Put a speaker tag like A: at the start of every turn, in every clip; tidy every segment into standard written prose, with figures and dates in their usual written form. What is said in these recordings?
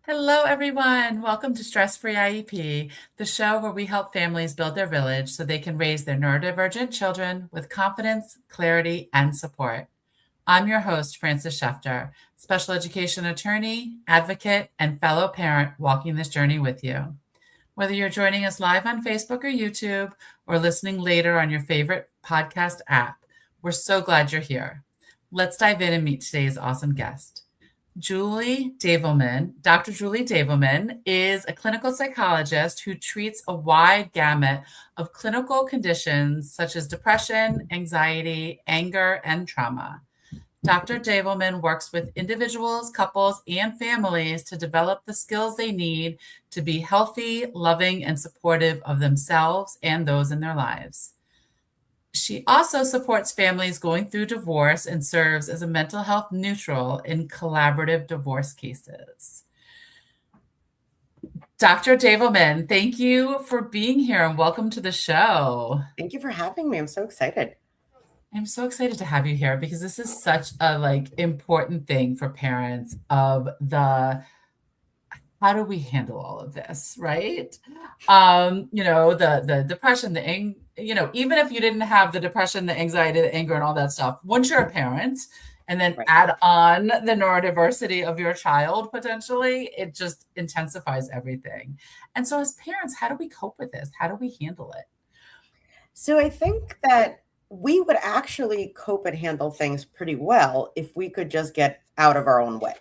A: Hello, everyone. Welcome to Stress Free IEP, the show where we help families build their village so they can raise their neurodivergent children with confidence, clarity, and support. I'm your host, Frances Schefter, special education attorney, advocate, and fellow parent walking this journey with you. Whether you're joining us live on Facebook or YouTube or listening later on your favorite podcast app, we're so glad you're here. Let's dive in and meet today's awesome guest. Julie Davelman, Dr. Julie Davelman is a clinical psychologist who treats a wide gamut of clinical conditions such as depression, anxiety, anger, and trauma. Dr. Davelman works with individuals, couples, and families to develop the skills they need to be healthy, loving, and supportive of themselves and those in their lives. She also supports families going through divorce and serves as a mental health neutral in collaborative divorce cases. Dr. Davelman, thank you for being here and welcome to the show.
B: Thank you for having me. I'm so excited.
A: I'm so excited to have you here because this is such a important thing for parents of how do we handle all of this, right? The depression, even if you didn't have the depression, the anxiety, the anger, and all that stuff, once you're a parent, and then add on the neurodiversity of your child, potentially, it just intensifies everything. And so as parents, how do we cope with this? How do we handle it?
B: So I think that we would actually cope and handle things pretty well if we could just get out of our own way.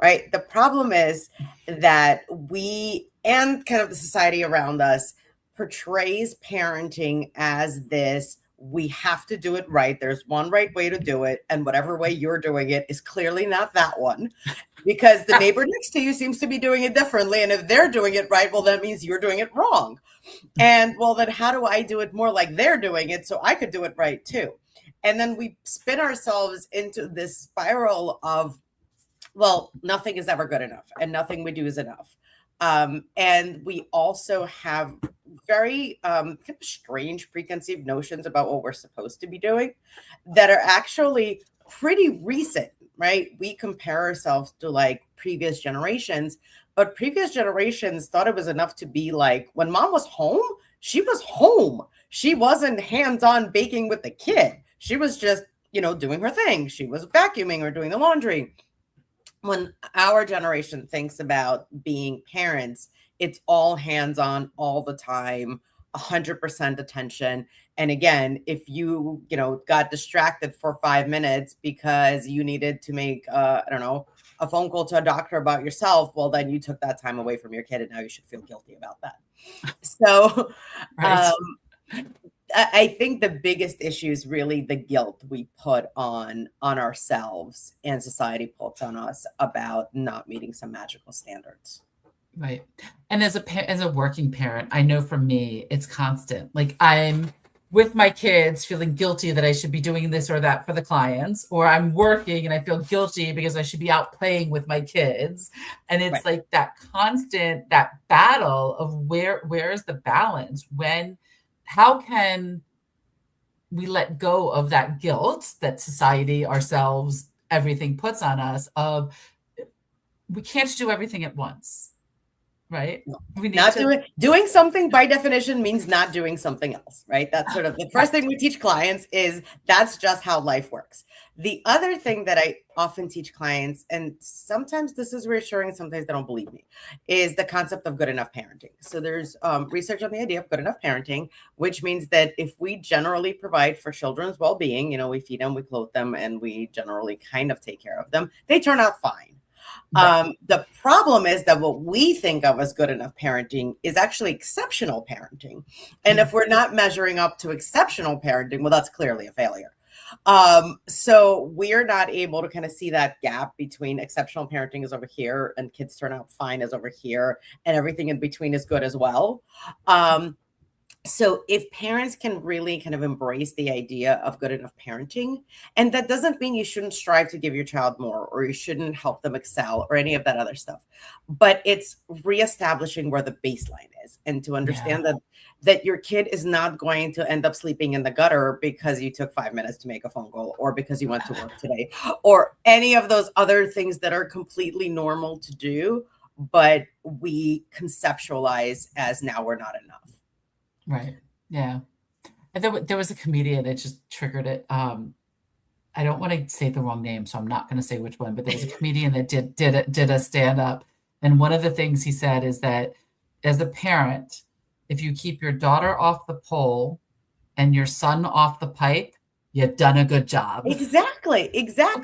B: Right. The problem is that we and kind of the society around us portrays parenting as this, we have to do it right. There's one right way to do it. And whatever way you're doing it is clearly not that one, because the neighbor next to you seems to be doing it differently. And if they're doing it right, well, that means you're doing it wrong. And well, then how do I do it more like they're doing it so I could do it right too? And then we spin ourselves into this spiral of, well, nothing is ever good enough and nothing we do is enough. And we also have very kind of strange preconceived notions about what we're supposed to be doing that are actually pretty recent, right? We compare ourselves to like previous generations, but previous generations thought it was enough to be like, when mom was home, she was home. She wasn't hands-on baking with the kid. She was just, doing her thing. She was vacuuming or doing the laundry. When our generation thinks about being parents, it's all hands-on all the time, 100% attention. And again, if you, got distracted for 5 minutes because you needed to make, a phone call to a doctor about yourself, well, then you took that time away from your kid and now you should feel guilty about that. So,
A: Right.
B: I think the biggest issue is really the guilt we put on ourselves and society puts on us about not meeting some magical standards.
A: Right. And as a working parent, I know for me, it's constant. Like I'm with my kids feeling guilty that I should be doing this or that for the clients, or I'm working and I feel guilty because I should be out playing with my kids. And it's like that constant, that battle of where is the balance? How can we let go of that guilt that society, ourselves, everything puts on us of we can't do everything at once. Right?
B: We need doing something by definition means not doing something else, right? That's sort of the first thing we teach clients is that's just how life works. The other thing that I often teach clients, and sometimes this is reassuring, sometimes they don't believe me, is the concept of good enough parenting. So there's research on the idea of good enough parenting, which means that if we generally provide for children's well-being, we feed them, we clothe them, and we generally kind of take care of them, they turn out fine. The problem is that what we think of as good enough parenting is actually exceptional parenting. And if we're not measuring up to exceptional parenting, well, that's clearly a failure. So we're not able to kind of see that gap between exceptional parenting is over here and kids turn out fine is over here and everything in between is good as well. So if parents can really kind of embrace the idea of good enough parenting, and that doesn't mean you shouldn't strive to give your child more or you shouldn't help them excel or any of that other stuff, but it's reestablishing where the baseline is and to understand that your kid is not going to end up sleeping in the gutter because you took 5 minutes to make a phone call or because you went to work today or any of those other things that are completely normal to do but we conceptualize as now we're not enough.
A: Right. Yeah. And there was a comedian that just triggered it. I don't want to say the wrong name, so I'm not going to say which one, but there was a comedian that did a stand up, and one of the things he said is that as a parent, if you keep your daughter off the pole and your son off the pipe, you've done a good job.
B: Exactly.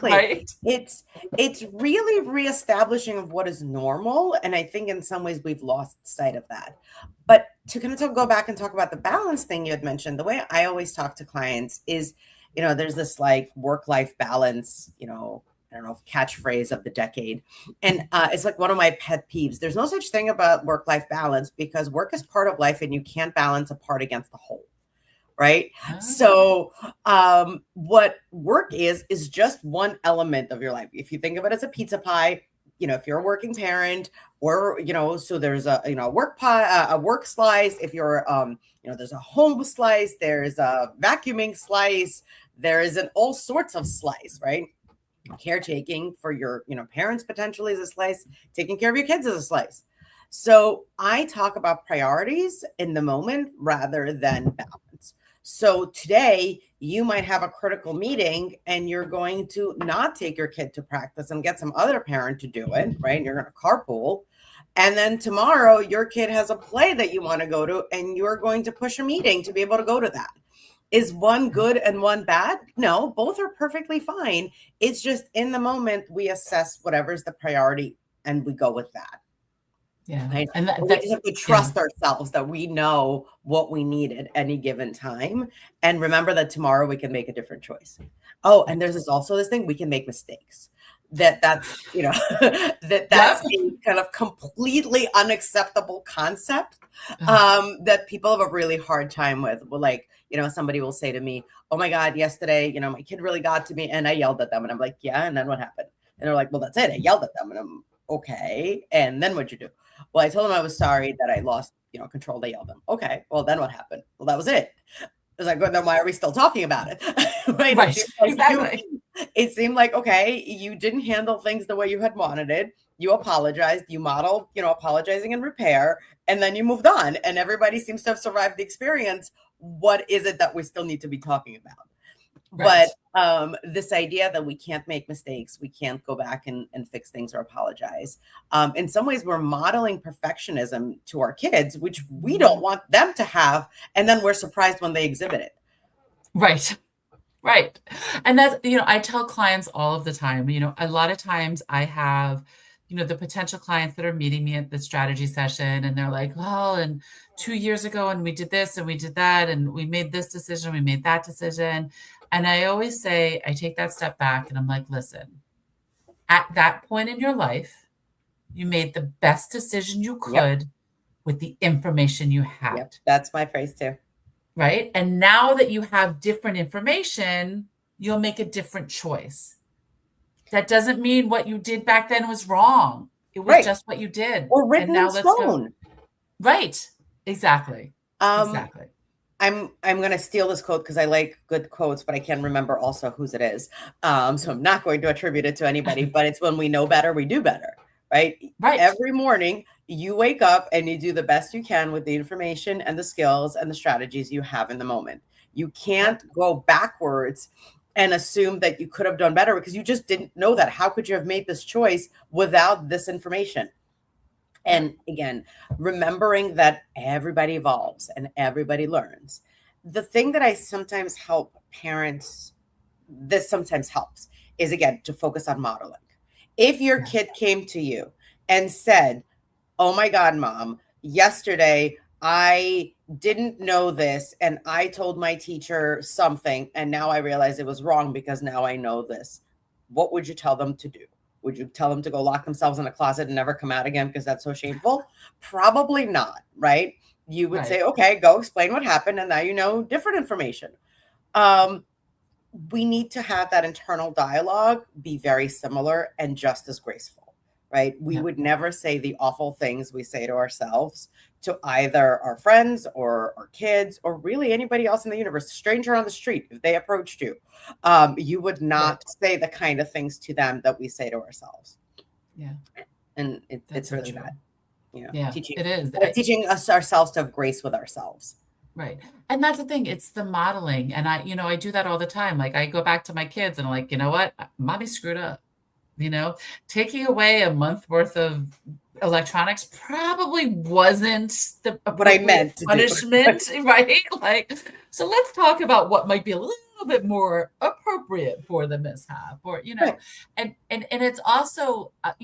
A: Right.
B: It's really reestablishing of what is normal, and I think in some ways we've lost sight of that. But to kind of go back and talk about the balance thing you had mentioned, the way I always talk to clients is, there's this like work-life balance, I don't know, catchphrase of the decade. And it's like one of my pet peeves. There's no such thing about work-life balance because work is part of life and you can't balance a part against the whole. Right. So what work is just one element of your life. If you think of it as a pizza pie, if you're a working parent or, so there's a, work pie, a work slice. If you're, there's a home slice, there's a vacuuming slice, there is all sorts of slice, right? Caretaking for your, parents potentially is a slice, taking care of your kids is a slice. So I talk about priorities in the moment rather than balance. So today you might have a critical meeting and you're going to not take your kid to practice and get some other parent to do it, right? And you're going to carpool. And then tomorrow your kid has a play that you want to go to and you're going to push a meeting to be able to go to that. Is one good and one bad? No, both are perfectly fine. It's just in the moment we assess whatever's the priority and we go with that.
A: Yeah.
B: Right?
A: And
B: we just have to trust ourselves that we know what we need at any given time. And remember that tomorrow we can make a different choice. Oh, and there's also this thing, we can make mistakes. That's that's a kind of completely unacceptable concept that people have a really hard time with. Well, like, somebody will say to me, oh my God, yesterday, my kid really got to me and I yelled at them. And I'm like, yeah. And then what happened? And they're like, well, that's it. I yelled at them. And I'm okay. And then what'd you do? Well, I told them I was sorry that I lost, control. They yelled them. Okay. Well, then what happened? Well, that was it. I was like, well, then why are we still talking about it? Right.
A: Exactly.
B: It seemed like, okay, you didn't handle things the way you had wanted it. You apologized. You modeled, apologizing and repair. And then you moved on. And everybody seems to have survived the experience. What is it that we still need to be talking about? Right. But this idea that we can't make mistakes, we can't go back and fix things or apologize. In some ways, we're modeling perfectionism to our kids, which we don't want them to have. And then we're surprised when they exhibit it.
A: Right. Right. And that's, I tell clients all of the time, a lot of times I have, the potential clients that are meeting me at the strategy session and they're like, oh, and 2 years ago, and we did this and we did that, and we made this decision, we made that decision. And I always say, I take that step back and I'm like, listen, at that point in your life, you made the best decision you could with the information you had.
B: Yep. That's my phrase too.
A: Right. And now that you have different information, you'll make a different choice. That doesn't mean what you did back then was wrong. It was just what you did.
B: Or written in stone.
A: Right. Exactly. Exactly.
B: I'm going to steal this quote because I like good quotes, but I can't remember also whose it is. So I'm not going to attribute it to anybody, but it's when we know better, we do better, right? Right. Every morning you wake up and you do the best you can with the information and the skills and the strategies you have in the moment. You can't go backwards and assume that you could have done better because you just didn't know that. How could you have made this choice without this information? And again, remembering that everybody evolves and everybody learns. The thing that I sometimes help parents, this sometimes helps, is again, to focus on modeling. If your kid came to you and said, oh my God, Mom, yesterday I didn't know this and I told my teacher something and now I realize it was wrong because now I know this. What would you tell them to do? Would you tell them to go lock themselves in a closet and never come out again because that's so shameful? Probably not, right? You would say, okay, go explain what happened and now you know different information. We need to have that internal dialogue be very similar and just as graceful, right? We would never say the awful things we say to ourselves to either our friends or our kids or really anybody else in the universe, a stranger on the street. If they approached you, you would not say the kind of things to them that we say to ourselves.
A: Yeah.
B: And
A: That's
B: it's
A: so
B: really
A: true.
B: that,
A: Yeah,
B: teaching,
A: it is.
B: teaching us ourselves to have grace with ourselves.
A: Right. And that's the thing, it's the modeling. And I do that all the time. Like I go back to my kids and I'm like, you know what? Mommy screwed up. You know, taking away a month worth of electronics probably wasn't the
B: What I
A: appropriate
B: meant to do.
A: punishment, right? Like, so let's talk about what might be a little bit more appropriate for the mishap, or
B: Right.
A: and it's also, I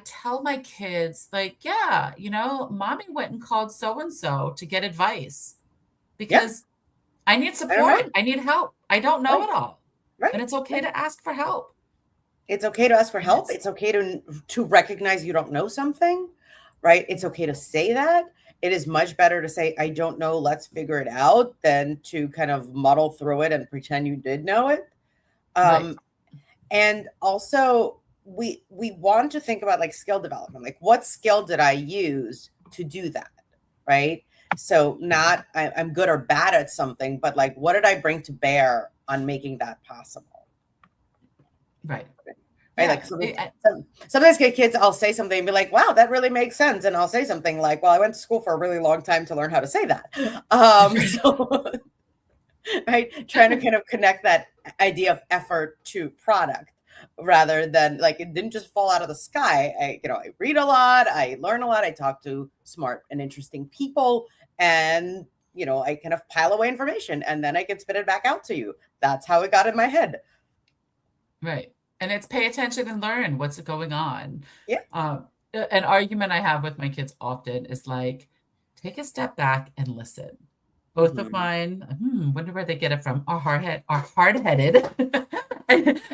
A: tell my kids, like, yeah, mommy went and called so and so to get advice
B: Yeah.
A: because I need
B: I don't
A: support.
B: know.
A: I need help. I don't know
B: Right.
A: it all. And
B: Right.
A: it's okay
B: Right.
A: to ask for help.
B: It's okay to ask for
A: And
B: help. It's okay to recognize you don't know something, right? It's okay to say that. It is much better to say, I don't know, let's figure it out, than to kind of muddle through it and pretend you did know it.
A: right,
B: Um, and also we want to think about like skill development. Like, what skill did I use to do that? Right. So not I'm good or bad at something, but like, what did I bring to bear on making that possible?
A: right.
B: Right.
A: Yeah.
B: Like sometimes kids, I'll say something and be like, wow, that really makes sense. And I'll say something like, well, I went to school for a really long time to learn how to say that. So right, trying to kind of connect that idea of effort to product, rather than like it didn't just fall out of the sky. I read a lot, I learn a lot, I talk to smart and interesting people, and I kind of pile away information and then I can spit it back out to you. That's how it got in my head.
A: Right. And it's pay attention and learn what's going on.
B: Yeah.
A: An argument I have with my kids often is like, take a step back and listen. Both of
B: Mhm.
A: mine, wonder where they get it from, are hard-headed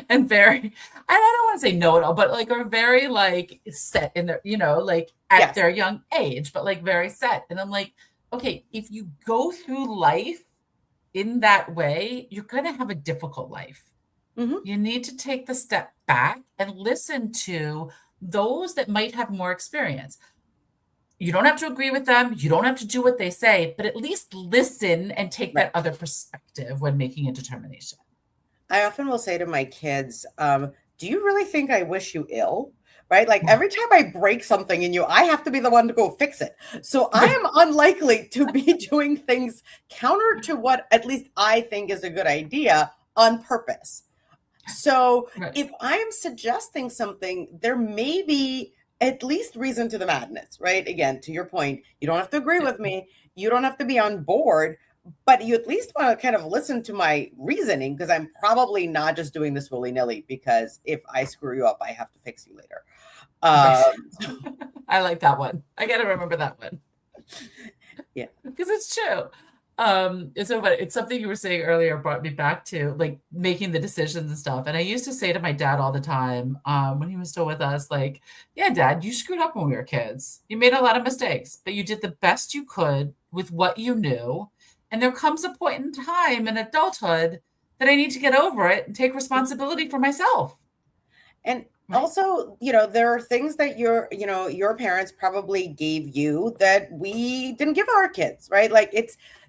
A: and very, I don't want to say know-it-all, but like are very like set in their, like at
B: Yes.
A: their young age, but like very set. And I'm like, okay, if you go through life in that way, you're going to have a difficult life.
B: Hmm.
A: You need to take the step back and listen to those that might have more experience. You don't have to agree with them. You don't have to do what they say, but at least listen and take that
B: Right.
A: other perspective when making a determination.
B: I often will say to my kids, do you really think I wish you ill? Right? Like, every time I break something in you, I have to be the one to go fix it. So I am unlikely to be doing things counter to what at least I think is a good idea on purpose. So
A: Right.
B: if I'm suggesting something, there may be at least reason to the madness, right? Again, to your point, you don't have to agree with me. You don't have to be on board, but you at least want to kind of listen to my reasoning, because I'm probably not just doing this willy nilly, because if I screw you up, I have to fix you later.
A: Right.
B: So,
A: I like that one. I got to remember that one
B: yeah.
A: because it's true. It's so funny. It's something you were saying earlier brought me back to like making the decisions and stuff. And I used to say to my dad all the time, when he was still with us, like, yeah, Dad, you screwed up when we were kids. You made a lot of mistakes, but you did the best you could with what you knew. And there comes a point in time in adulthood that I need to get over it and take responsibility for myself.
B: And
A: Right.
B: also, there are things that your parents probably gave you that we didn't give our kids, right? Like,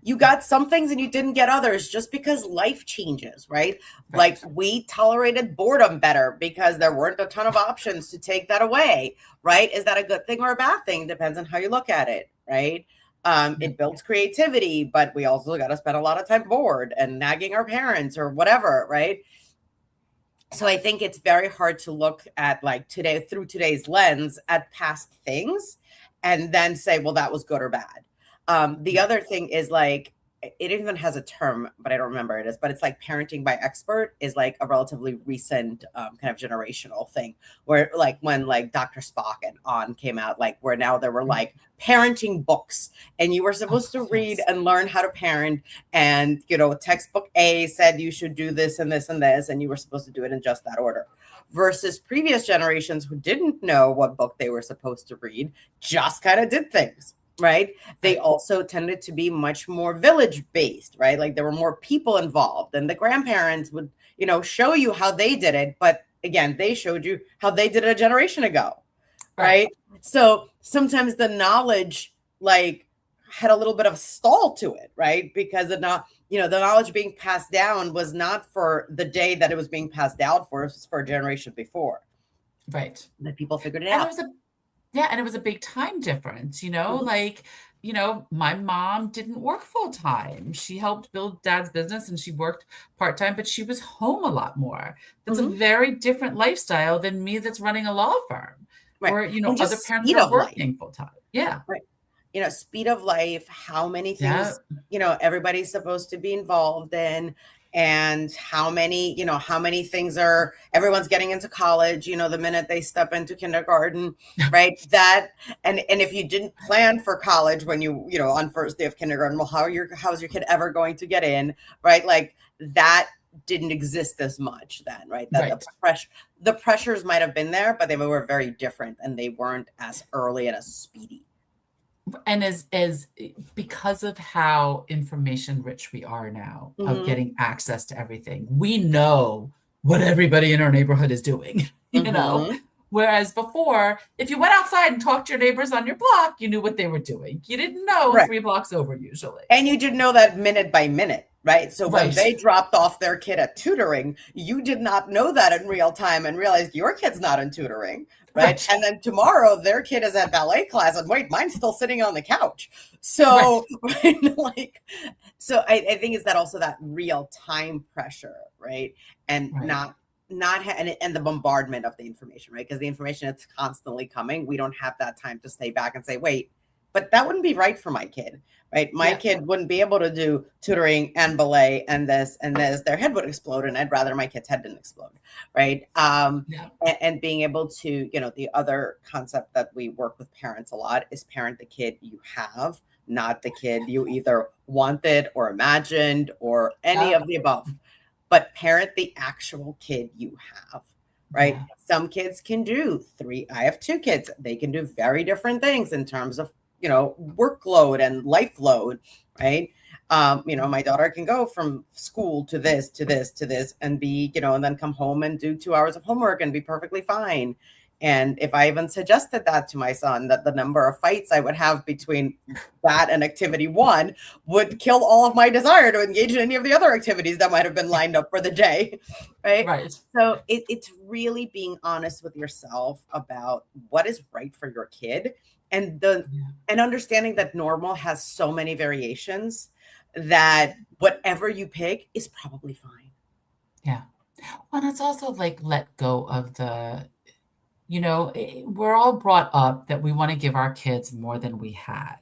B: you got some things and you didn't get others just because life changes, right? Like,
A: Right.
B: we tolerated boredom better because there weren't a ton of options to take that away, right? Is that a good thing or a bad thing? Depends on how you look at it, right? It builds creativity, but we also got to spend a lot of time bored and nagging our parents or whatever, right? So I think it's very hard to look at like today through today's lens at past things and then say, well, that was good or bad. The other thing is like, it even has a term, but I don't remember it is, but it's like parenting by expert is like a relatively recent kind of generational thing, where like when like Dr. Spock and On came out, like where now there were like parenting books and you were
A: Oh,
B: supposed to read
A: yes.
B: and learn how to parent, and textbook A said you should do this and this and this, and you were supposed to do it in just that order, versus previous generations who didn't know what book they were supposed to read, just kind of did things, right? They
A: Right.
B: also tended to be much more village based, right? Like there were more people involved, and the grandparents would show you how they did it, but again, they showed you how they did it a generation ago,
A: Right.
B: right? So sometimes the knowledge like had a little bit of stall to it, right? Because the knowledge being passed down was not for the day that it was being passed down for, it was for a generation before.
A: Right.
B: that people figured it
A: And it
B: out.
A: was a Yeah, and it was a big time difference,
B: Mhm.
A: like, my mom didn't work full time. She helped build dad's business and she worked part-time, but she was home a lot more. That's a
B: Mhm.
A: very different lifestyle than me that's running a law firm
B: Right.
A: where,
B: And
A: other
B: just
A: parents
B: speed
A: are
B: of life.
A: working full time. Yeah.
B: Right. Speed of life, how many
A: Yeah.
B: things, everybody's supposed to be involved in, and how many things are everyone's getting into college, the minute they step into kindergarten, right? That and if you didn't plan for college when on first day of kindergarten, well, how's your kid ever going to get in, right? Like that didn't exist as much then, right? That
A: Right.
B: the pressures might have been there, but they were very different and they weren't as early and as speedy.
A: And as because of how information rich we are now, of
B: Mhm.
A: getting access to everything, we know what everybody in our neighborhood is doing, you know?
B: Mhm.
A: Whereas before, if you went outside and talked to your neighbors on your block, you knew what they were doing. You didn't know
B: Right.
A: 3 blocks over usually.
B: And you did know that minute by minute, right? So when
A: Right.
B: they dropped off their kid at tutoring, you did not know that in real time and realized your kid's not in tutoring, right?
A: Right.
B: And then tomorrow their kid is at ballet class and wait, mine's still sitting on the couch.
A: Right.
B: So, right, I think it's that also that real time pressure, right? And
A: Right.
B: and the bombardment of the information, right? Because the information it's constantly coming. We don't have that time to stay back and say, wait, but that wouldn't be right for my kid, right? My
A: Yeah.
B: kid wouldn't be able to do tutoring and ballet and this and this. Their head would explode, and I'd rather my kid's head didn't explode, right?
A: Yeah.
B: And being able to, the other concept that we work with parents a lot is parent the kid you have, not the kid you either wanted or imagined or any
A: Yeah.
B: of the above, but parent the actual kid you have, right?
A: Yeah.
B: Some kids can do three. I have two kids. They can do very different things in terms of, workload and life load, right? My daughter can go from school to this, to this, to this, and be, and then come home and do 2 hours of homework and be perfectly fine. And if I even suggested that to my son, that the number of fights I would have between that and activity one would kill all of my desire to engage in any of the other activities that might have been lined up for the day, right?
A: Right.
B: So it's really being honest with yourself about what is right for your kid, and
A: Yeah.
B: and understanding that normal has so many variations that whatever you pick is probably fine.
A: Yeah. Well, and it's also like let go of we're all brought up that we want to give our kids more than we had,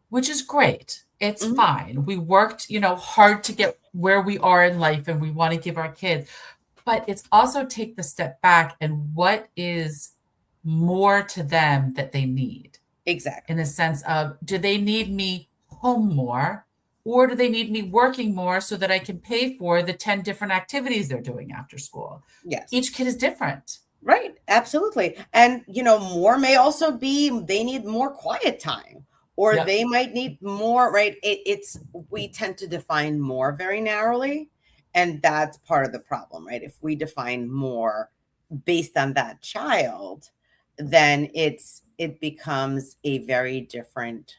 A: which is great. It's
B: Mhm.
A: fine. We worked, hard to get where we are in life and we want to give our kids, but it's also take the step back and what is more to them that they need in
B: Exactly.
A: the sense of do they need me home more or do they need me working more so that I can pay for the 10 different activities they're doing after school?
B: Yes.
A: Each kid is different.
B: Right, absolutely. And more may also be they need more quiet time, or
A: Yep.
B: they might need more, right? It's we tend to define more very narrowly, and that's part of the problem, right? If we define more based on that child, then it becomes a very different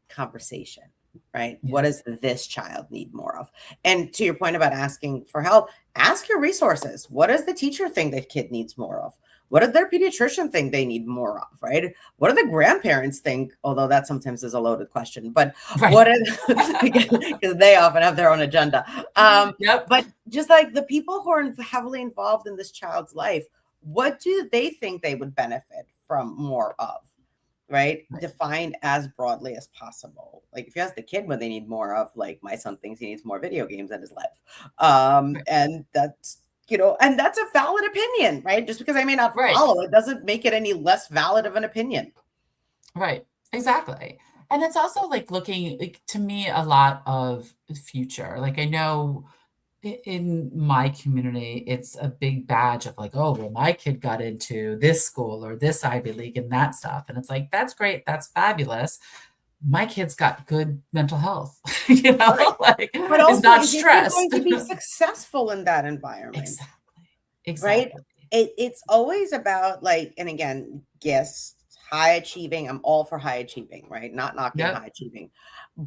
B: conversation, right? What
A: Yeah.
B: does this child need more of? And to your point about asking for help, ask your resources. What does the teacher think the kid needs more of? What does their pediatrician think they need more of, right? What do the grandparents think? Although that sometimes is a loaded question, but
A: Right.
B: what is because they often have their own agenda.
A: Yep.
B: But just like the people who are heavily involved in this child's life, what do they think they would benefit from more of? Right?
A: Right.
B: Defined as broadly as possible. Like if you ask the kid what they need more of, like my son thinks he needs more video games in his life.
A: Right.
B: And and that's a valid opinion, right? Just because I may not
A: Right.
B: follow it doesn't make it any less valid of an opinion.
A: Right. Exactly. And it's also like looking like to me a lot of the future. Like I know in my community, it's a big badge of like, oh, well, my kid got into this school or this Ivy League and that stuff. And it's like, that's great. That's fabulous. My kid's got good mental health,
B: Right.
A: like
B: But
A: is
B: also,
A: not
B: is your kid going
A: stressed.
B: to be successful in that environment?
A: Exactly.
B: Right?
A: Exactly.
B: It's always about like, and again, yes, high achieving. I'm all for high achieving, right? Not knocking
A: Yep.
B: high achieving,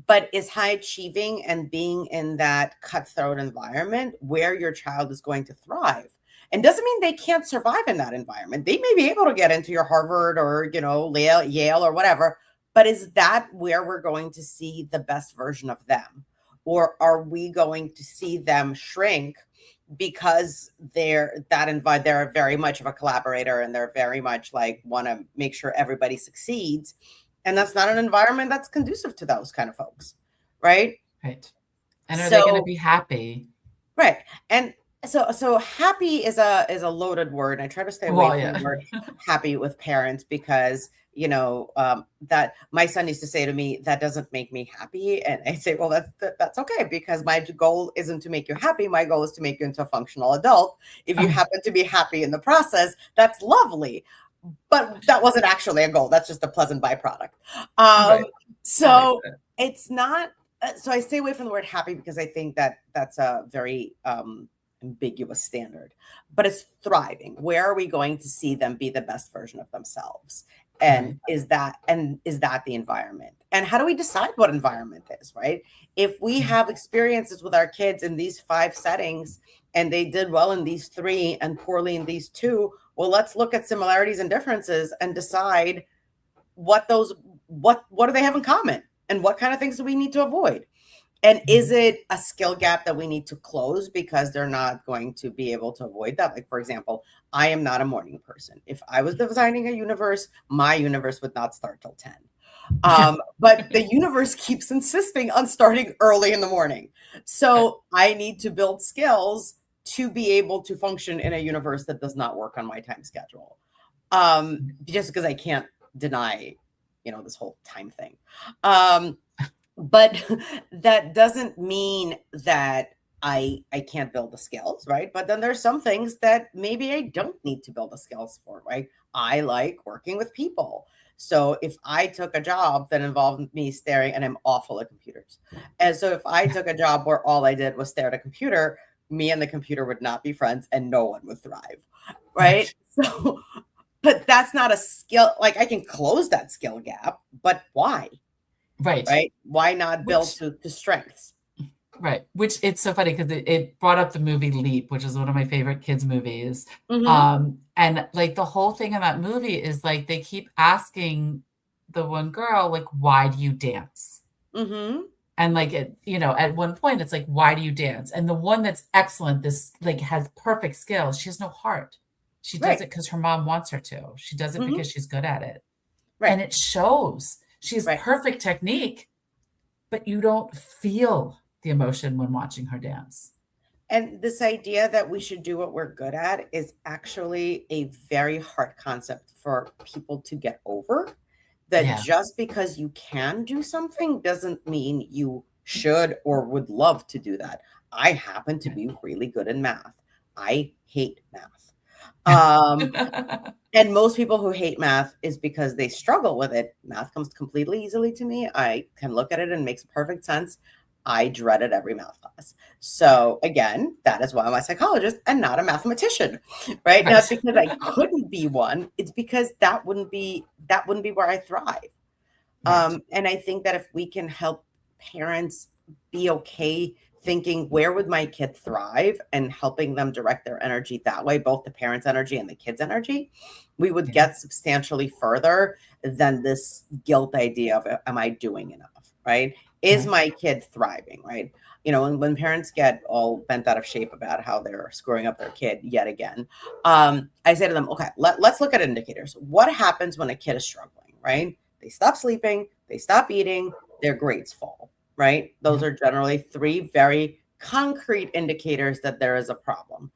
B: but is high achieving and being in that cutthroat environment where your child is going to thrive. And doesn't mean they can't survive in that environment. They may be able to get into your Harvard or, Yale or whatever, but is that where we're going to see the best version of them? Or are we going to see them shrink because they're very much of a collaborator and they're very much like want to make sure everybody succeeds? And that's not an environment that's conducive to those kind of folks, right?
A: Right. And are they going to be happy?
B: Right. And so happy is a loaded word. I try to stay away from the word happy with parents because that my son used to say to me, that doesn't make me happy. And I say, well, that's okay, because my goal isn't to make you happy. My goal is to make you into a functional adult. If you happen to be happy in the process, that's lovely. But that wasn't actually a goal. That's just a pleasant byproduct. Right. So it's not, so I stay away from the word happy because I think that that's a very ambiguous standard, but it's thriving. Where are we going to see them be the best version of themselves? And is that the environment? And how do we decide what environment is, right? If we have experiences with our kids in these 5 settings and they did well in these 3 and poorly in these 2, well, let's look at similarities and differences and decide what do they have in common and what kind of things do we need to avoid? And is it a skill gap that we need to close because they're not going to be able to avoid that? Like, for example, I am not a morning person. If I was designing a universe, my universe would not start till 10. But the universe keeps insisting on starting early in the morning. So I need to build skills to be able to function in a universe that does not work on my time schedule. Just because I can't deny, this whole time thing. But that doesn't mean that I can't build the skills, right? But then there's some things that maybe I don't need to build the skills for, right? I like working with people. So if I took a job that involved me staring, and I'm awful at computers. And so if I took a job where all I did was stare at a computer, me and the computer would not be friends and no one would thrive, right? So, but that's not a skill. Like, I can close that skill gap, but why? Right. Why not build to strengths?
A: Right. Which it's so funny because it brought up the movie Leap, which is one of my favorite kids' movies. And like the whole thing in that movie is like they keep asking the one girl, like, why do you dance? And like at one point it's like, why do you dance? And the one that's excellent, this like has perfect skills. She has no heart. She does it because her mom wants her to. She does it because she's good at it. And it shows. She has perfect technique, but you don't feel the emotion when watching her dance.
B: And this idea that we should do what we're good at is actually a very hard concept for people to get over. That just because you can do something doesn't mean you should or would love to do that. I happen to be really good in math. I hate math. And most people who hate math is because they struggle with it. Math comes completely easily to me. I can look at it and it makes perfect sense. I dreaded every math class. So again, that is why I'm a psychologist and not a mathematician, right? Not because I couldn't be one. It's because that wouldn't be where I thrive. And I think that if we can help parents be okay thinking, where would my kid thrive, and helping them direct their energy that way, both the parents' energy and the kids' energy, we would get substantially further than this guilt idea of, am I doing enough, right? Is my kid thriving, right? When parents get all bent out of shape about how they're screwing up their kid yet again, I say to them, okay, let's look at indicators. What happens when a kid is struggling, right? They stop sleeping, they stop eating, their grades fall. Right? Those are generally 3 very concrete indicators that there is a problem.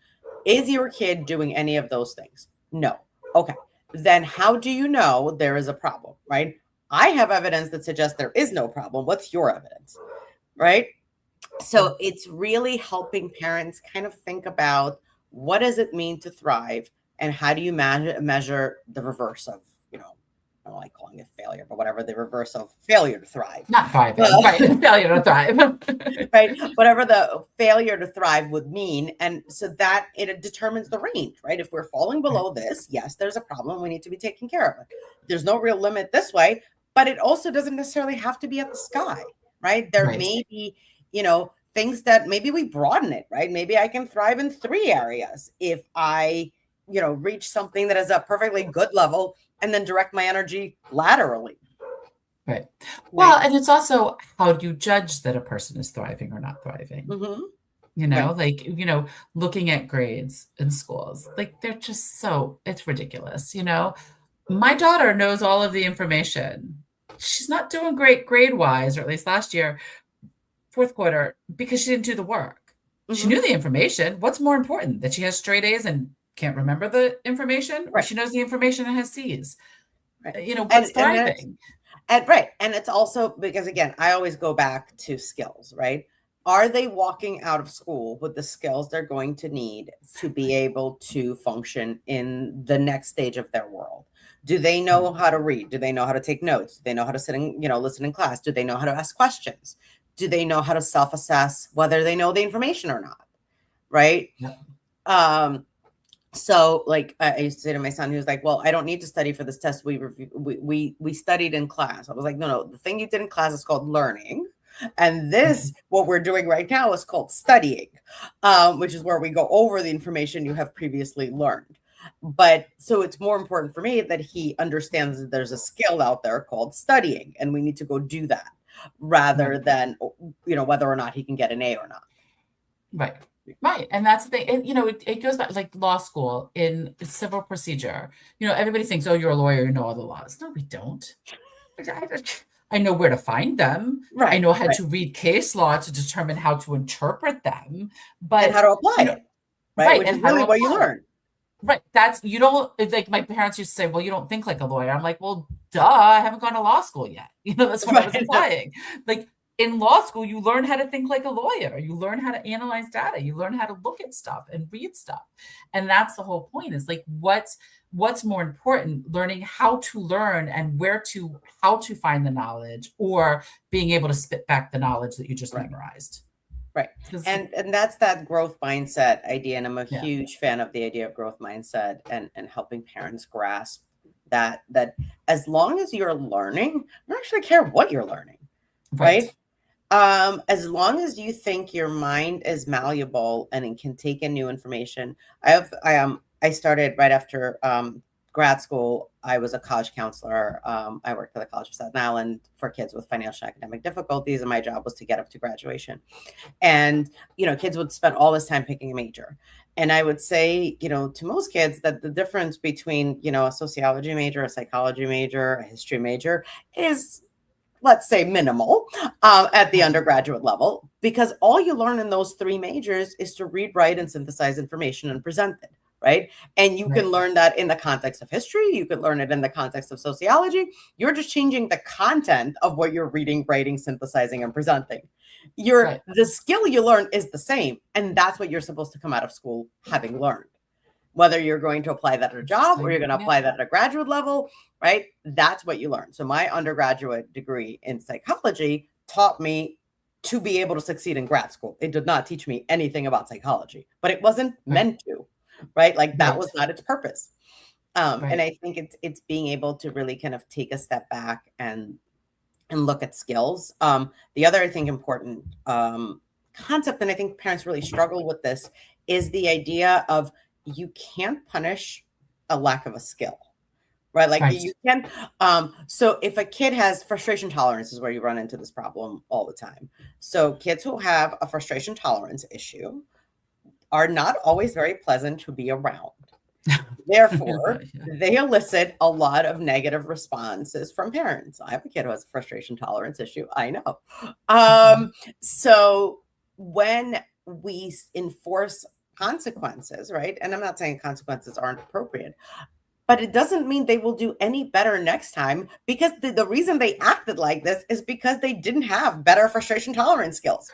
B: Is your kid doing any of those things? No. Okay. Then how do you know there is a problem, right? I have evidence that suggests there is no problem. What's your evidence? Right? So it's really helping parents kind of think about, what does it mean to thrive, and how do you measure the reverse of, I don't like calling it failure, but whatever, the reverse of failure to thrive.
A: Not thriving, right? Failure to thrive.
B: Right. Whatever the failure to thrive would mean. And so that it determines the range, right? If we're falling below this, yes, there's a problem. We need to be taking care of it. There's no real limit this way, but it also doesn't necessarily have to be at the sky, right? There may be, things that maybe we broaden it, right? Maybe I can thrive in 3 areas if I, reach something that is a perfectly good level and then direct my energy laterally.
A: Right. Well,
B: Right.
A: and it's also how do you judge that a person is thriving or not thriving?
B: Mm-hmm.
A: You
B: Right.
A: know, like, looking at grades in schools, like they're just it's ridiculous. My daughter knows all of the information. She's not doing great grade wise, or at least last year, fourth quarter, because she didn't do the work. She
B: Mm-hmm.
A: knew the information. What's more important, that she has straight A's and can't remember the information, or
B: Right.
A: she knows the information and has C's?
B: Right.
A: What's
B: And that's
A: thriving?
B: And right. And it's also because, again, I always go back to skills, right? Are they walking out of school with the skills they're going to need to be able to function in the next stage of their world? Do they know how to read? Do they know how to take notes? Do they know how to sit and, listen in class? Do they know how to ask questions? Do they know how to self-assess whether they know the information or not? Right.
A: Yep.
B: So like I used to say to my son, he was like, well, I don't need to study for this test. We studied in class. I was like, no, the thing you did in class is called learning. And this, what we're doing right now is called studying, which is where we go over the information you have previously learned. But so it's more important for me that he understands that there's a skill out there called studying, and we need to go do that rather than, whether or not he can get an A or not.
A: Right. Right. And that's the thing. And, it goes back like law school in civil procedure. Everybody thinks, oh, you're a lawyer, you know all the laws. No, we don't. I know where to find them. I
B: Right.
A: know how
B: Right.
A: to read case law to determine how to interpret them.
B: And
A: But,
B: how to apply it. Right.
A: right.
B: Which
A: And
B: is
A: how to
B: really what you
A: apply it.
B: learn.
A: Right. It's like my parents used to say, well, you don't think like a lawyer. I'm like, well, duh, I haven't gone to law school yet. That's what I was implying. Like in law school, you learn how to think like a lawyer. You learn how to analyze data. You learn how to look at stuff and read stuff. And that's the whole point, is like, what's more important, learning how to learn and how to find the knowledge, or being able to spit back the knowledge that you just memorized.
B: Right. And that's that growth mindset idea. And I'm a
A: Yeah.
B: huge fan of the idea of growth mindset and helping parents grasp that as long as you're learning, I don't actually care what you're learning. Right. As long as you think your mind is malleable and it can take in new information. I started right after grad school. I was a college counselor. I worked for the College of Staten Island for kids with financial and academic difficulties, and my job was to get up to graduation. And, kids would spend all this time picking a major. And I would say, to most kids that the difference between, a sociology major, a psychology major, a history major is, let's say, minimal at the undergraduate level, because all you learn in those 3 majors is to read, write, and synthesize information and present it. Right. And you can learn that in the context of history. You could learn it in the context of sociology. You're just changing the content of what you're reading, writing, synthesizing, and presenting. The skill you learn is the same. And that's what you're supposed to come out of school having learned. Whether you're going to apply that at a job or you're going to apply that at a graduate level, right? That's what you learn. So my undergraduate degree in psychology taught me to be able to succeed in grad school. It did not teach me anything about psychology, but it wasn't meant to. Right? Like that was not its purpose. And I think it's being able to really kind of take a step back and look at skills. The other, I think, important concept, and I think parents really struggle with this, is the idea of you can't punish a lack of a skill. Right? Like you can. So if a kid has frustration tolerance, is where you run into this problem all the time. So kids who have a frustration tolerance issue are not always very pleasant to be around. Therefore, they elicit a lot of negative responses from parents. I have a kid who has a frustration tolerance issue. I know. So when we enforce consequences, right? And I'm not saying consequences aren't appropriate, but it doesn't mean they will do any better next time, because the reason they acted like this is because they didn't have better frustration tolerance skills.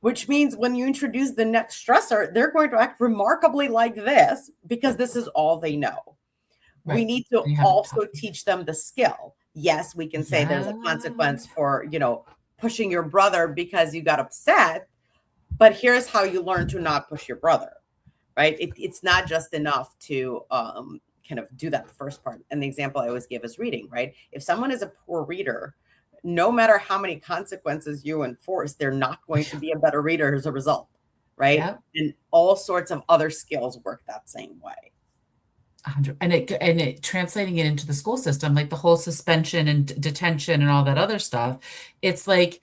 B: Which means when you introduce the next stressor, they're going to act remarkably like this because this is all they know. We need to also teach them the skill. Yes, we can say there's a consequence for, pushing your brother because you got upset, but here's how you learn to not push your brother, right? It's not just enough to kind of do that first part. And the example I always give is reading, right? If someone is a poor reader, no matter how many consequences you enforce, they're not going to be a better reader as a result, right?
A: Yep.
B: And all sorts of other skills work that same way.
A: 100, and it translating it into the school system, like the whole suspension and detention and all that other stuff. It's like,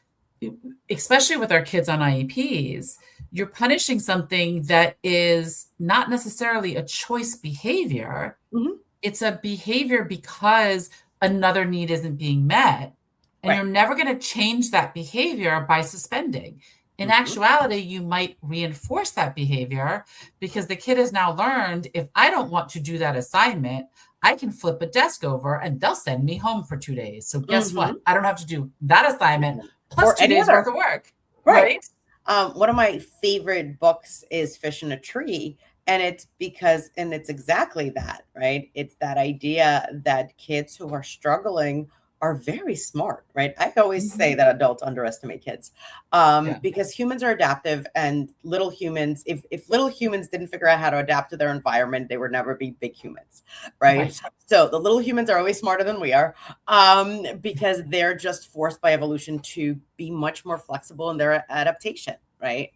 A: especially with our kids on IEPs, you're punishing something that is not necessarily a choice behavior.
B: Mm-hmm.
A: It's a behavior because another need isn't being met. And
B: Right.
A: you're never going to change that behavior by suspending. In actuality, you might reinforce that behavior because the kid has now learned, if I don't want to do that assignment, I can flip a desk over and they'll send me home for 2 days. So guess what? I don't have to do that assignment plus
B: Or
A: 2
B: any
A: days
B: other.
A: worth of work.
B: Right. One of my favorite books is Fish in a Tree. And it's exactly that, right? It's that idea that kids who are struggling are very smart, right? I always say that adults underestimate kids because humans are adaptive, and little humans, if little humans didn't figure out how to adapt to their environment, they would never be big humans, right? So the little humans are always smarter than we are because they're just forced by evolution to be much more flexible in their adaptation. Right.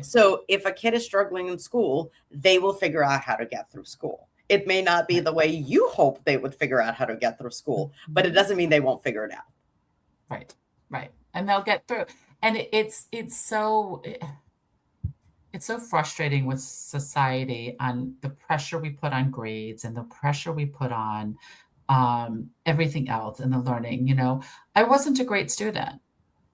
B: So if a kid is struggling in school, they will figure out how to get through school. It may not be the way you hope they would figure out how to get through school, but it doesn't mean they won't figure it out.
A: Right. And they'll get through. And it's so frustrating with society on the pressure we put on grades and the pressure we put on everything else and the learning. You know, I wasn't a great student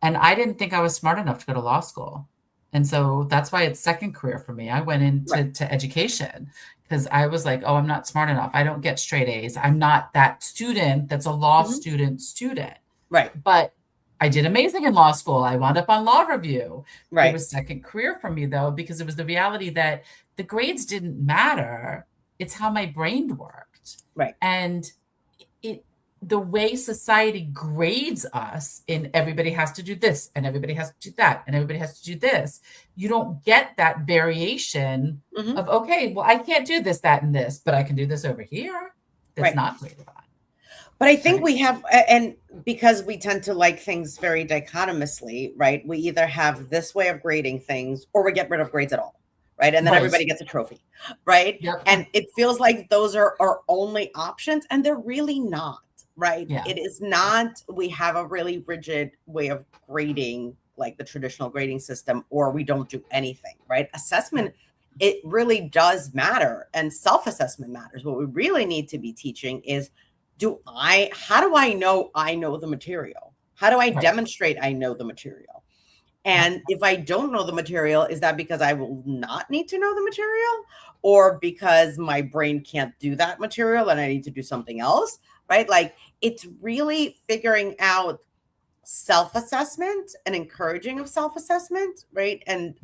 A: and I didn't think I was smart enough to go to law school. And so that's why it's second career for me. I went into education because I was like, oh, I'm not smart enough. I don't get straight A's. I'm not that student that's a law student.
B: Right.
A: But I did amazing in law school. I wound up on law review.
B: Right.
A: It was second career for me, though, because it was the reality that the grades didn't matter. It's how my brain worked.
B: Right.
A: And the way society grades us in everybody has to do this and everybody has to do that and everybody has to do this, you don't get that variation of, okay, well, I can't do this, that, and this, but I can do this over here. That's not graded on.
B: But I think we have, and because we tend to like things very dichotomously, right? We either have this way of grading things or we get rid of grades at all. Right. And then everybody gets a trophy. Right.
A: Yep.
B: And it feels like those are our only options. And they're really not. Right.
A: Yeah.
B: It is not. We have a really rigid way of grading, like the traditional grading system, or we don't do anything. Right. Assessment, it really does matter. And self-assessment matters. What we really need to be teaching is how do I know the material? How do I demonstrate I know the material? And if I don't know the material, is that because I will not need to know the material, or because my brain can't do that material and I need to do something else? Right? Like, it's really figuring out self-assessment and encouraging of self-assessment, right? And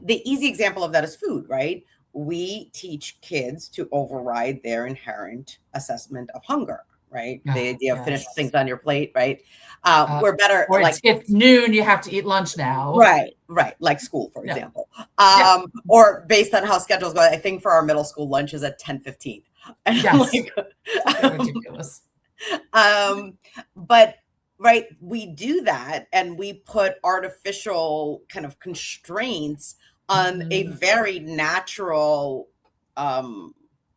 B: the easy example of that is food, right? We teach kids to override their inherent assessment of hunger, right? The idea of finish things on your plate, right? We're better.
A: Or like it's noon, you have to eat lunch now.
B: Right. Like school, for example. Or based on how schedules go, I think for our middle school lunch is at 10:15. And
A: ridiculous.
B: But right, we do that and we put artificial kind of constraints on a very natural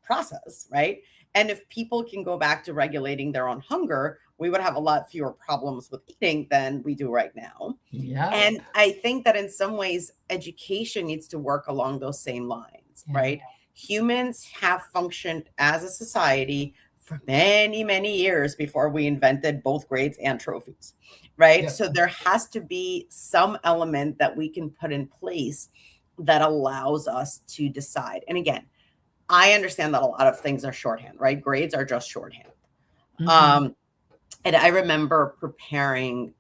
B: process, right? And if people can go back to regulating their own hunger, we would have a lot fewer problems with eating than we do right now.
A: Yeah.
B: And I think that in some ways, education needs to work along those same lines, right? Humans have functioned as a society for many, many years before we invented both grades and trophies, right? So there has to be some element that we can put in place that allows us to decide. And again, I understand that a lot of things are shorthand, right? Grades are just shorthand. And I remember preparing,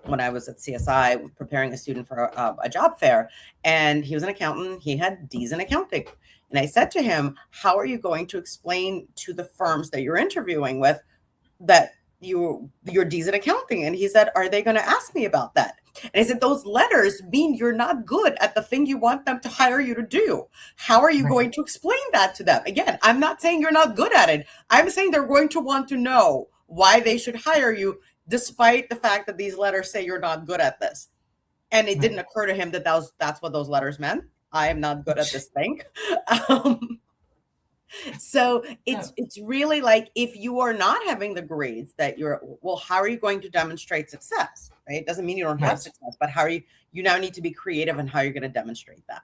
B: when I was at CSI, preparing a student for a job fair, and he was an accountant. He had D's in accounting. And I said to him, how are you going to explain to the firms that you're interviewing with that your D's in accounting? And he said, are they going to ask me about that? And I said, those letters mean you're not good at the thing you want them to hire you to do. How are you going to explain that to them? Again, I'm not saying you're not good at it. I'm saying they're going to want to know why they should hire you, despite the fact that these letters say you're not good at this. And it didn't occur to him that that's what those letters meant. I am not good at this thing. Um, so it's really like, if you are not having the grades that well, how are you going to demonstrate success? Right? It doesn't mean you don't have success, but how are you now need to be creative in how you're going to demonstrate that.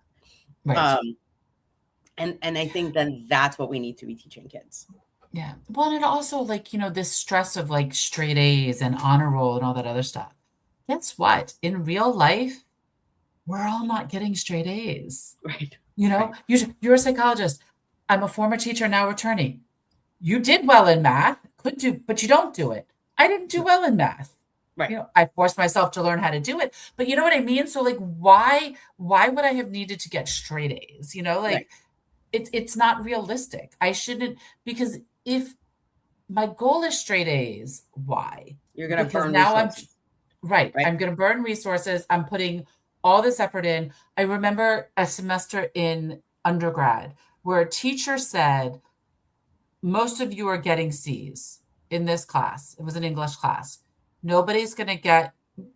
A: Right.
B: And I think then that's what we need to be teaching kids.
A: Yeah. Well, and also, like, this stress of like straight A's and honor roll and all that other stuff. Guess what? In real life, we're all not getting straight A's.
B: Right.
A: You're a psychologist. I'm a former teacher, now attorney. You did well in math, but you don't do it. I didn't do well in math.
B: Right.
A: I forced myself to learn how to do it. But you know what I mean? So like, why would I have needed to get straight A's?
B: Right.
A: It's not realistic. I shouldn't, because if my goal is straight A's, why?
B: You're going to burn
A: resources.
B: Right.
A: I'm going to burn resources. I'm putting all this effort in. I remember a semester in undergrad where a teacher said, most of you are getting C's in this class. It was an English class. Nobody's going to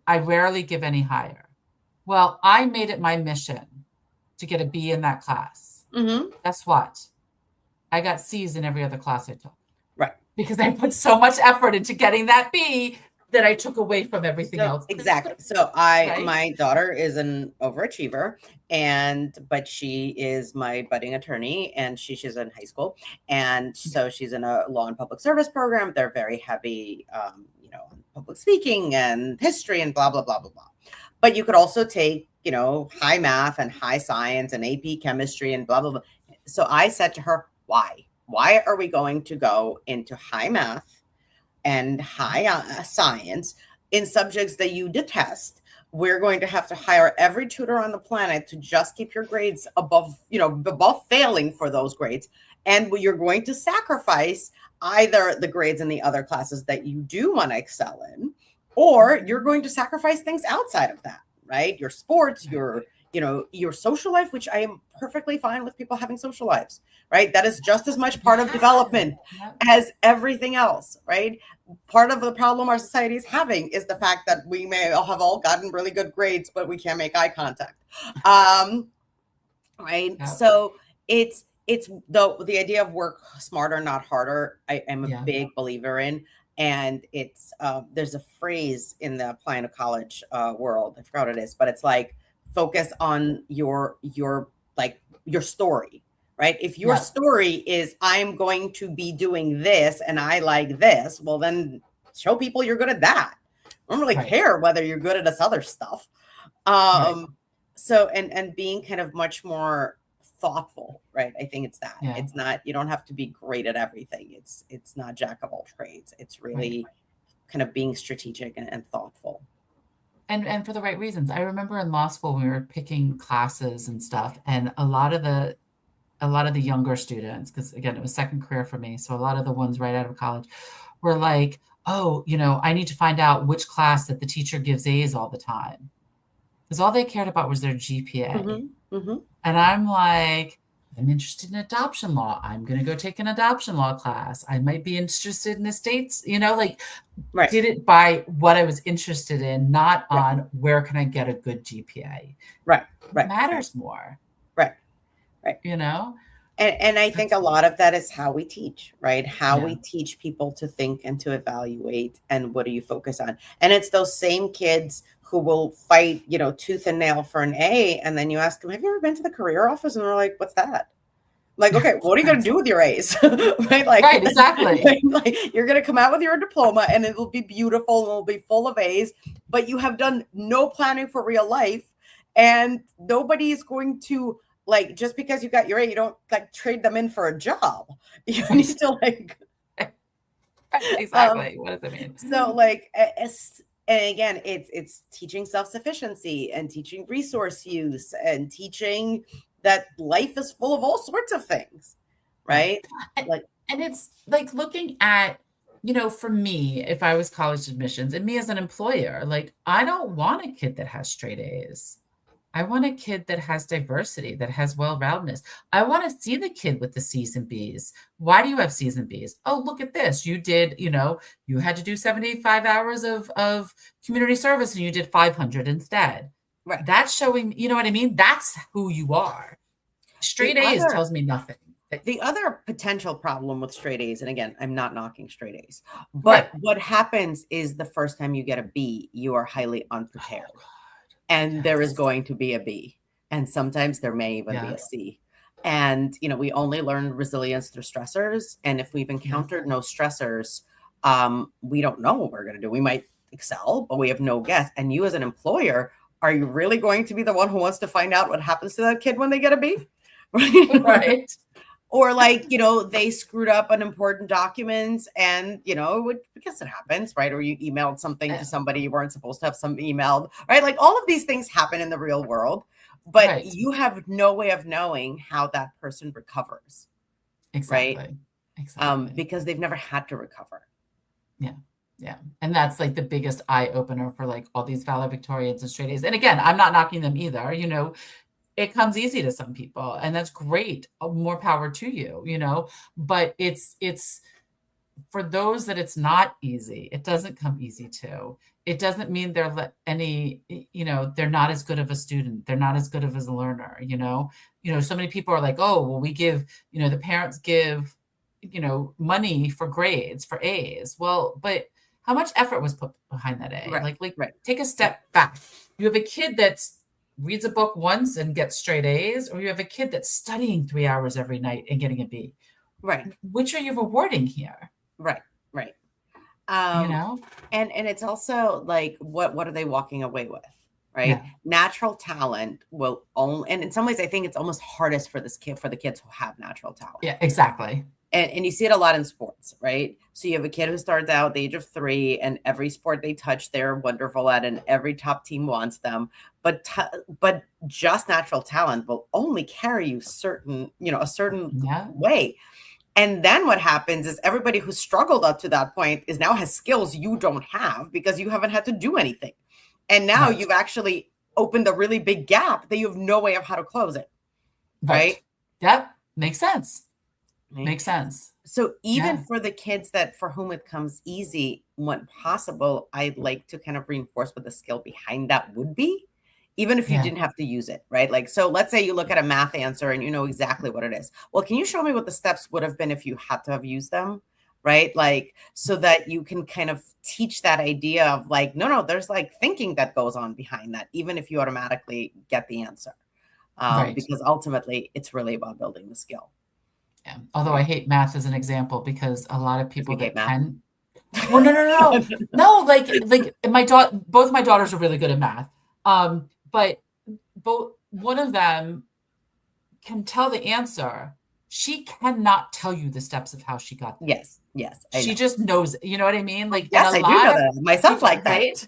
A: I rarely give any higher. Well, I made it my mission to get a B in that class.
B: Mm-hmm.
A: Guess what? I got C's in every other class I took.
B: Right.
A: Because I put so much effort into getting that B that I took away from everything else.
B: Exactly. So my daughter is an overachiever, but she is my budding attorney, and she's in high school. And so she's in a law and public service program. They're very heavy, on public speaking and history and blah, blah, blah, blah, blah. But you could also take, high math and high science and AP chemistry and blah, blah, blah. So I said to her, why? Why are we going to go into high math and high science in subjects that you detest? We're going to have to hire every tutor on the planet to just keep your grades above failing for those grades. And you're going to sacrifice either the grades in the other classes that you do want to excel in, or you're going to sacrifice things outside of that, right? Your sports, your social life, which I am perfectly fine with people having social lives, right? That is just as much part of development as everything else, right? Part of the problem our society is having is the fact that we may have all gotten really good grades, but we can't make eye contact. Right. Yeah. So it's the idea of work smarter, not harder. I am a big believer in. And it's there's a phrase in the applying to college world. I forgot what it is, but it's like, focus on your story, right? If your story is, I'm going to be doing this and I like this, well, then show people you're good at that. I don't really care whether you're good at this other stuff. So, and being kind of much more thoughtful, right? I think it's that. It's not, you don't have to be great at everything. It's not jack of all trades. It's really kind of being strategic and thoughtful.
A: And for the right reasons. I remember in law school, we were picking classes and stuff, and a lot of the younger students, because again, it was second career for me. So a lot of the ones right out of college were like, oh, I need to find out which class that the teacher gives A's all the time. Because all they cared about was their GPA.
B: Mm-hmm. Mm-hmm.
A: And I'm like, I'm interested in adoption law. I'm going to go take an adoption law class. I might be interested in estates, did it by what I was interested in, not on where can I get a good GPA.
B: Right.
A: It matters more.
B: Right. And I think a lot of that is how we teach, right? How we teach people to think and to evaluate, and what do you focus on? And it's those same kids who will fight, tooth and nail for an A. And then you ask them, have you ever been to the career office? And they're like, what's that? Like, okay, what are you going to do with your A's? Right,
A: exactly.
B: Like, you're going to come out with your diploma and it'll be beautiful and it'll be full of A's, but you have done no planning for real life, and nobody is going to, like, just because you got your A, you don't like trade them in for a job. You need to
A: exactly. What does it mean?
B: So and again, it's teaching self-sufficiency and teaching resource use and teaching that life is full of all sorts of things, right?
A: And it's like looking at, for me, if I was college admissions and me as an employer, like, I don't want a kid that has straight A's. I want a kid that has diversity, that has well-roundedness. I want to see the kid with the C's and B's. Why do you have C's and B's? Oh, look at this. You did, you had to do 75 hours of community service and you did 500 instead.
B: Right.
A: That's showing, you know what I mean? That's who you are. Straight A's tells me nothing.
B: The other potential problem with straight A's, and again, I'm not knocking straight A's, but what happens is the first time you get a B, you are highly unprepared.
A: Oh,
B: and there is going to be a B. And sometimes there may even be a C. And, we only learn resilience through stressors. And if we've encountered no stressors, we don't know what we're going to do. We might excel, but we have no guess. And you as an employer, are you really going to be the one who wants to find out what happens to that kid when they get a B?
A: Right.
B: Or they screwed up an important document and, because it happens, right? Or you emailed something to somebody you weren't supposed to have some emailed, right? Like all of these things happen in the real world, but you have no way of knowing how that person recovers.
A: Exactly.
B: Right?
A: Exactly.
B: Because they've never had to recover.
A: Yeah. Yeah. And that's like the biggest eye opener for like all these valedictorians and straight A's. And again, I'm not knocking them either, it comes easy to some people and that's great. More power to you, but it's for those that it's not easy. It doesn't come easy to. It doesn't mean they're they're not as good of a student. They're not as good of a learner, so many people are like, oh, well, we give, the parents give, money for grades, for A's. Well, but how much effort was put behind that A?
B: Right.
A: Take a step back. You have a kid that's reads a book once and gets straight A's, or you have a kid that's studying 3 hours every night and getting a B.
B: Right.
A: Which are you rewarding here?
B: Right. And it's also like, what are they walking away with? Right. Yeah. Natural talent will only, and in some ways, I think it's almost hardest for the kids who have natural talent.
A: Yeah, exactly.
B: And you see it a lot in sports, right? So you have a kid who starts out at the age of 3 and every sport they touch, they're wonderful at, and every top team wants them. But just natural talent will only carry you a certain way. And then what happens is everybody who struggled up to that point now has skills you don't have because you haven't had to do anything. And now you've actually opened a really big gap that you have no way of how to close it. Right?
A: Yep. Makes sense. Makes sense.
B: So even for the kids for whom it comes easy, when possible, I'd like to kind of reinforce what the skill behind that would be, even if you didn't have to use it, right? Like, so let's say you look at a math answer and you know exactly what it is. Well, can you show me what the steps would have been if you had to have used them? Right? Like, so that you can kind of teach that idea of like, no, there's like thinking that goes on behind that, even if you automatically get the answer. Because ultimately it's really about building the skill.
A: Yeah. Although I hate math as an example because a lot of people that can. Well, no. Like both my daughters are really good at math. But one of them can tell the answer. She cannot tell you the steps of how she got there.
B: Yes.
A: She just knows it. You know what I mean? Like,
B: yes, I do know that. My son's like that.
A: Right?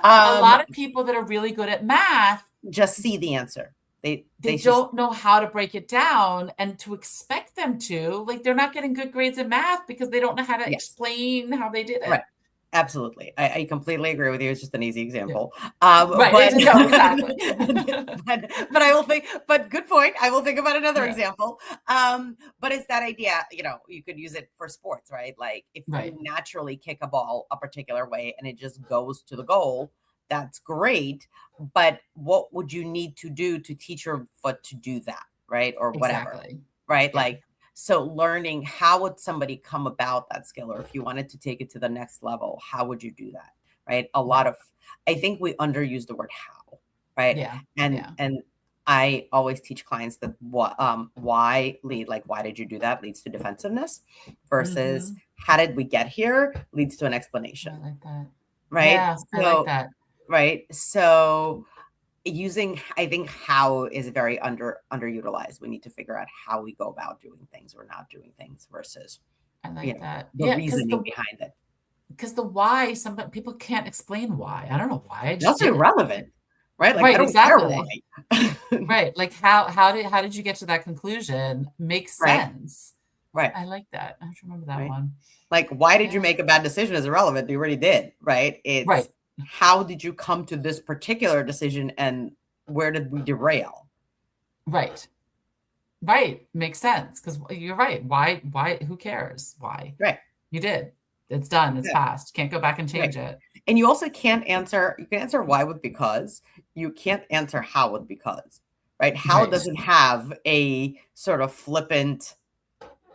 A: A lot of people that are really good at math
B: just see the answer. They
A: don't know how to break it down, and to expect them to, like, they're not getting good grades in math because they don't know how to explain how they did it.
B: Right. Absolutely. I completely agree with you. It's just an easy example.
A: Right. Exactly.
B: but I will think, but good point. I will think about another example. But it's that idea, you could use it for sports, right? Like if you naturally kick a ball a particular way and it just goes to the goal, that's great. But what would you need to do to teach your foot to do that? Right. Or whatever.
A: Exactly.
B: Right. Yeah. Like, so learning how would somebody come about that skill, or if you wanted to take it to the next level, how would you do that? Right. I think we underuse the word how, right?
A: Yeah.
B: And I always teach clients that why did you do that leads to defensiveness versus how did we get here leads to an explanation.
A: I like that.
B: Right.
A: Yeah, I like that.
B: Right. So I think how is very underutilized. We need to figure out how we go about doing things or not doing things versus
A: I like that.
B: The reasoning behind it.
A: Because the why, some people can't explain why. I don't know why.
B: That's irrelevant. Right. Like, I don't care why.
A: Right. Like how did you get to that conclusion? Makes sense.
B: Right.
A: I like that. I have to remember that one.
B: Like, why did you make a bad decision is irrelevant. You already did. Right. It's how did you come to this particular decision, and where did we derail?
A: Right. Right. Makes sense. Because you're right. Why, who cares? Why?
B: Right.
A: You did. It's done. It's
B: Yeah.
A: past. Can't go back and
B: Right.
A: change it.
B: And you also can't answer, you can answer why with because. You can't answer how with because, right? How
A: Right.
B: doesn't have a sort of flippant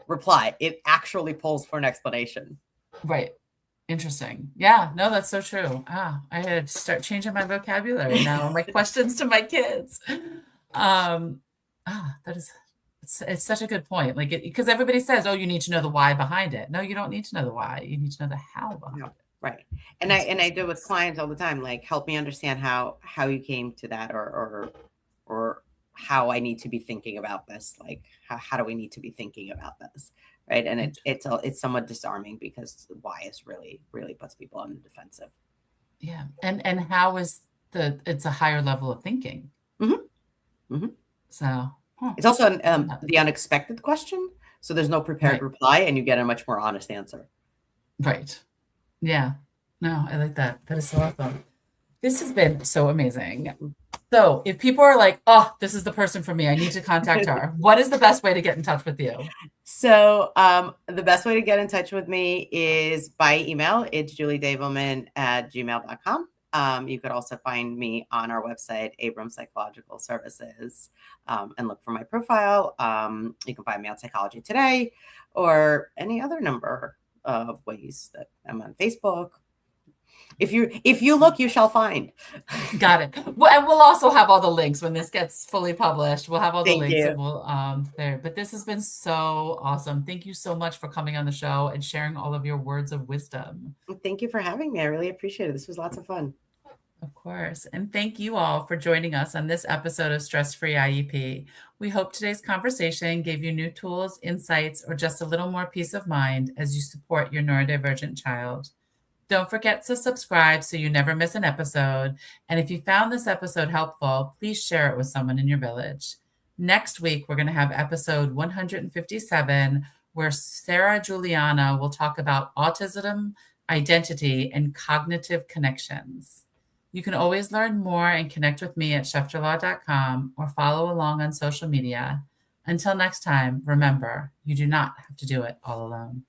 B: reply. It actually pulls for an explanation.
A: Right. Interesting. Yeah. No, that's so true. I had to start changing my vocabulary now. My questions to my kids. That is, it's such a good point. Like, because everybody says, "Oh, you need to know the why behind it." No, you don't need to know the why. You need to know the how behind
B: No,
A: it.
B: right. And I do with clients all the time, like, help me understand how you came to that, or how I need to be thinking about this. Like, how do we need to be thinking about this? Right. And it's somewhat disarming because why is really puts people on the defensive.
A: Yeah. And how is it's a higher level of thinking.
B: Mm-hmm. Mm-hmm.
A: So
B: it's also the unexpected question. So there's no prepared reply and you get a much more honest answer.
A: Right. Yeah. No, I like that. That is so awesome. This has been so amazing. So if people are like, oh, this is the person for me, I need to contact her, what is the best way to get in touch with you?
B: So the best way to get in touch with me is by email. It's juliedavelman@gmail.com. You could also find me on our website, Abrams Psychological Services, and look for my profile. You can find me on Psychology Today or any other number of ways that I'm on Facebook. If you look, you shall find.
A: Got it. Well, and we'll also have all the links when this gets fully published. We'll have all the
B: Thank
A: links
B: you.
A: and we'll there. But this has been so awesome. Thank you so much for coming on the show and sharing all of your words of wisdom.
B: Thank you for having me. I really appreciate it. This was lots of fun.
A: Of course. And thank you all for joining us on this episode of Stress Free IEP. We hope today's conversation gave you new tools, insights, or just a little more peace of mind as you support your neurodivergent child. Don't forget to subscribe so you never miss an episode. And if you found this episode helpful, please share it with someone in your village. Next week, we're going to have episode 157, where Sarah Juliana will talk about autism, identity, and cognitive connections. You can always learn more and connect with me at schefterlaw.com or follow along on social media. Until next time, remember, you do not have to do it all alone.